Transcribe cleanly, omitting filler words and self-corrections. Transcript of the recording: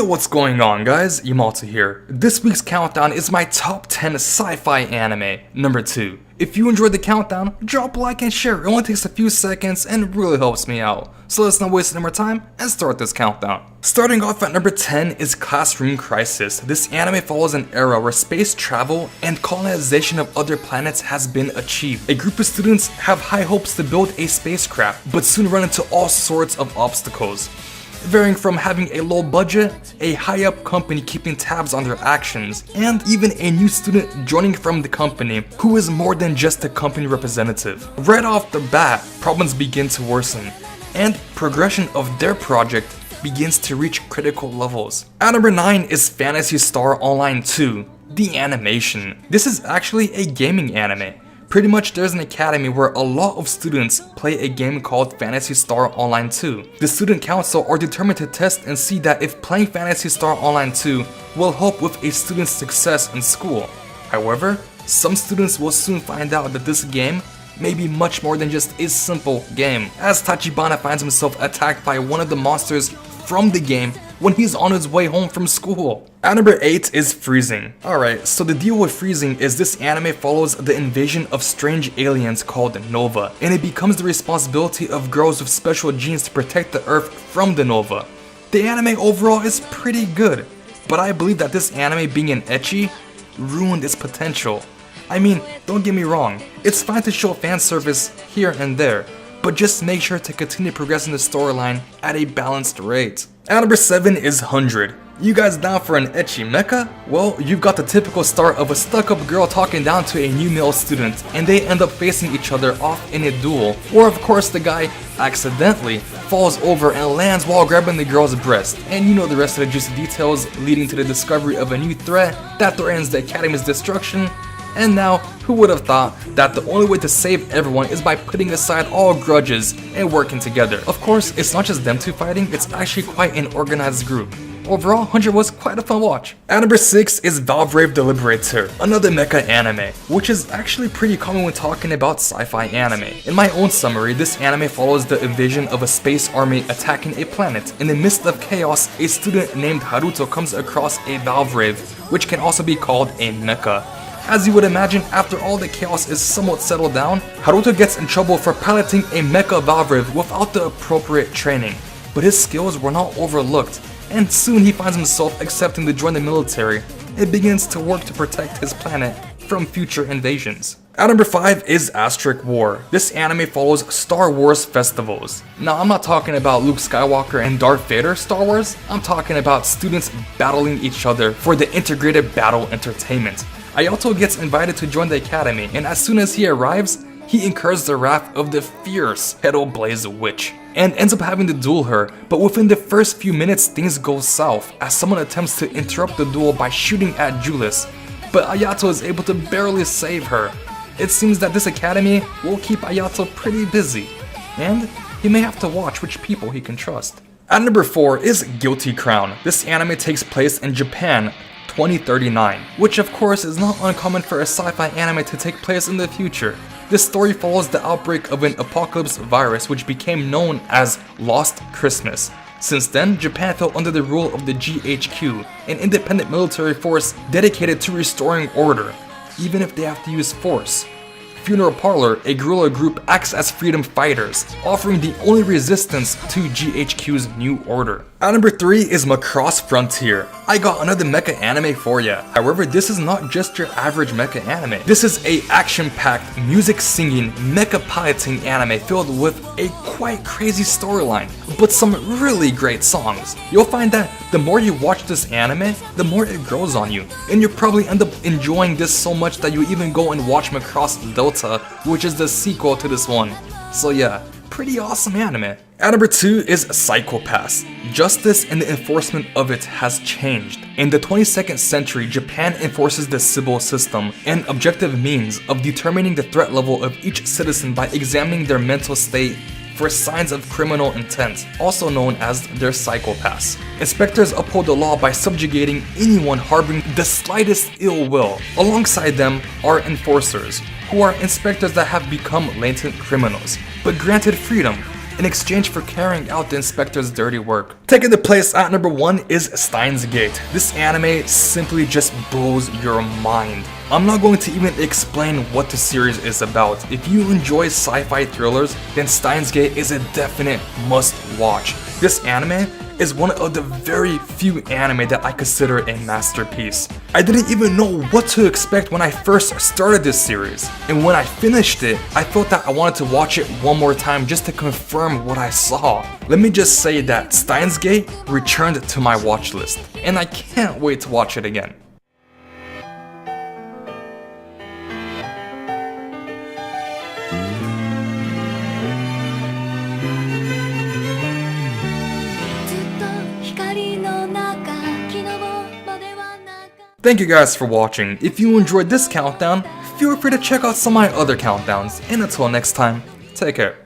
Yo, what's going on, guys? Yamalta here. This week's countdown is my top 10 sci-fi anime, number 2. If you enjoyed the countdown, drop a like and share. It only takes a few seconds and really helps me out. So let's not waste any more time and start this countdown. Starting off at number 10 is Classroom Crisis. This anime follows an era where space travel and colonization of other planets has been achieved. A group of students have high hopes to build a spacecraft, but soon run into all sorts of obstacles, varying from having a low budget, a high-up company keeping tabs on their actions, and even a new student joining from the company who is more than just a company representative. Right off the bat, problems begin to worsen, and progression of their project begins to reach critical levels. At number 9 is Phantasy Star Online 2, the animation. This is actually a gaming anime. Pretty much there's an academy where a lot of students play a game called Phantasy Star Online 2. The student council are determined to test and see that if playing Phantasy Star Online 2 will help with a student's success in school. However, some students will soon find out that this game may be much more than just a simple game, as Tachibana finds himself attacked by one of the monsters from the game when he's on his way home from school. At number 8 is Freezing. Alright, so the deal with Freezing is this anime follows the invasion of strange aliens called Nova, and it becomes the responsibility of girls with special genes to protect the Earth from the Nova. The anime overall is pretty good, but I believe that this anime being an ecchi ruined its potential. I mean, don't get me wrong, it's fine to show fan service here and there, but just make sure to continue progressing the storyline at a balanced rate. At number 7 is 100. You guys down for an ecchi mecha? Well, you've got the typical start of a stuck-up girl talking down to a new male student, and they end up facing each other off in a duel, or of course the guy accidentally falls over and lands while grabbing the girl's breast, and you know the rest of the juicy details leading to the discovery of a new threat that threatens the academy's destruction. And now, who would have thought that the only way to save everyone is by putting aside all grudges and working together? Of course, it's not just them two fighting, it's actually quite an organized group. Overall, 100 was quite a fun watch. At number 6 is Valvrave the Liberator, another mecha anime, which is actually pretty common when talking about sci-fi anime. In my own summary, this anime follows the invasion of a space army attacking a planet. In the midst of chaos, a student named Haruto comes across a Valvrave, which can also be called a mecha. As you would imagine, after all the chaos is somewhat settled down, Haruto gets in trouble for piloting a mecha Valvrave without the appropriate training. But his skills were not overlooked, and soon he finds himself accepting to join the military and begins to work to protect his planet from future invasions. At number 5 is Asterisk War. This anime follows Star Wars festivals. Now, I'm not talking about Luke Skywalker and Darth Vader Star Wars, I'm talking about students battling each other for the integrated battle entertainment. Ayato gets invited to join the academy, and as soon as he arrives, he incurs the wrath of the fierce Petal Blaze Witch, and ends up having to duel her, but within the first few minutes things go south, as someone attempts to interrupt the duel by shooting at Julius, but Ayato is able to barely save her. It seems that this academy will keep Ayato pretty busy, and he may have to watch which people he can trust. At number 4 is Guilty Crown. This anime takes place in Japan 2039, which of course is not uncommon for a sci-fi anime to take place in the future. This story follows the outbreak of an apocalypse virus which became known as Lost Christmas. Since then, Japan fell under the rule of the GHQ, an independent military force dedicated to restoring order, even if they have to use force. Funeral Parlor, a guerrilla group, acts as freedom fighters, offering the only resistance to GHQ's new order. At number 3 is Macross Frontier. I got another mecha anime for ya. However, this is not just your average mecha anime. This is a action-packed, music-singing, mecha piloting anime filled with a quite crazy storyline, but some really great songs. You'll find that the more you watch this anime, the more it grows on you, and you'll probably end up enjoying this so much that you even go and watch Macross Delta, which is the sequel to this one. So yeah, pretty awesome anime. At number 2 is Psycho-Pass. Justice and the enforcement of it has changed. In the 22nd century, Japan enforces the Sybil system, an objective means of determining the threat level of each citizen by examining their mental state for signs of criminal intent, also known as their Psycho-Pass. Inspectors uphold the law by subjugating anyone harboring the slightest ill will. Alongside them are enforcers, who are inspectors that have become latent criminals, but granted freedom in exchange for carrying out the inspector's dirty work. Taking the place at number 1 is Steins Gate. This anime simply just blows your mind. I'm not going to even explain what the series is about. If you enjoy sci-fi thrillers, then Steins Gate is a definite must-watch. This anime is one of the very few anime that I consider a masterpiece. I didn't even know what to expect when I first started this series, and when I finished it, I felt that I wanted to watch it one more time just to confirm what I saw. Let me just say that Steins Gate returned to my watch list, and I can't wait to watch it again. Thank you guys for watching. If you enjoyed this countdown, feel free to check out some of my other countdowns. And until next time, take care.